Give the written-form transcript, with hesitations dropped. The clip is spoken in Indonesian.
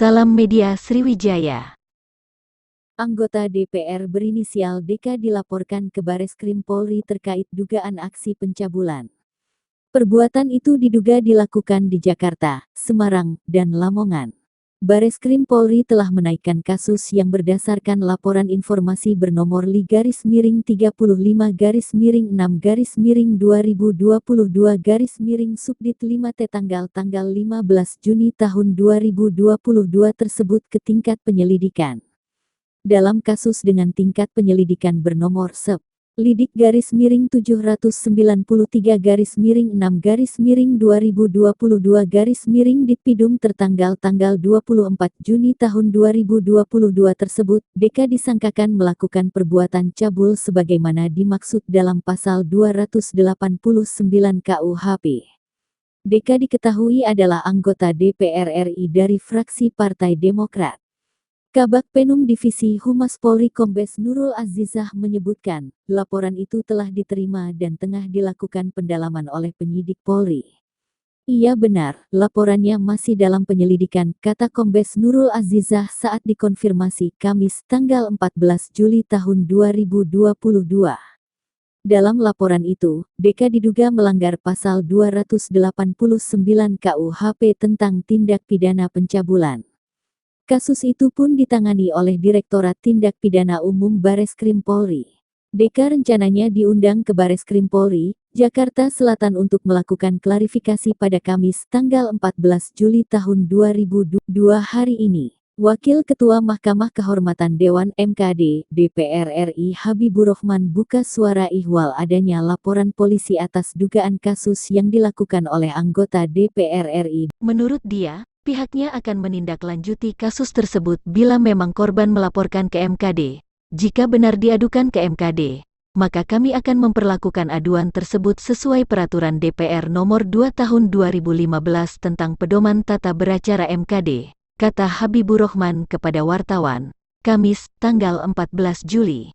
Salam Media Sriwijaya. Anggota DPR berinisial DK dilaporkan ke Bareskrim Polri terkait dugaan aksi pencabulan. Perbuatan itu diduga dilakukan di Jakarta, Semarang, dan Lamongan. Bareskrim Polri telah menaikkan kasus yang berdasarkan laporan informasi bernomor Li-35-6-2022-2022-Subdit 5T tanggal 15 Juni tahun 2022 tersebut ke tingkat penyelidikan. Dalam kasus dengan tingkat penyelidikan bernomor Sep. Lidik-6-2022-6-2022-Ditpidum tertanggal 24 Juni tahun 2022 tersebut, DK disangkakan melakukan perbuatan cabul sebagaimana dimaksud dalam pasal 289 KUHP. DK diketahui adalah anggota DPR RI dari fraksi Partai Demokrat. Kabag Penum Divisi Humas Polri Kombes Nurul Azizah menyebutkan, laporan itu telah diterima dan tengah dilakukan pendalaman oleh penyidik Polri. Iya benar, laporannya masih dalam penyelidikan, kata Kombes Nurul Azizah saat dikonfirmasi Kamis tanggal 14 Juli tahun 2022. Dalam laporan itu, DK diduga melanggar pasal 289 KUHP tentang tindak pidana pencabulan. Kasus itu pun ditangani oleh Direktorat Tindak Pidana Umum Bareskrim Polri. DK rencananya diundang ke Bareskrim Polri, Jakarta Selatan untuk melakukan klarifikasi pada Kamis tanggal 14 Juli tahun 2022 hari ini. Wakil Ketua Mahkamah Kehormatan Dewan MKD, DPR RI Habibur Rahman buka suara ihwal adanya laporan polisi atas dugaan kasus yang dilakukan oleh anggota DPR RI. Menurut dia, pihaknya akan menindaklanjuti kasus tersebut bila memang korban melaporkan ke MKD. Jika benar diadukan ke MKD, maka kami akan memperlakukan aduan tersebut sesuai Peraturan DPR Nomor 2 Tahun 2015 tentang Pedoman Tata Beracara MKD, kata Habibur Rahman kepada wartawan, Kamis, tanggal 14 Juli.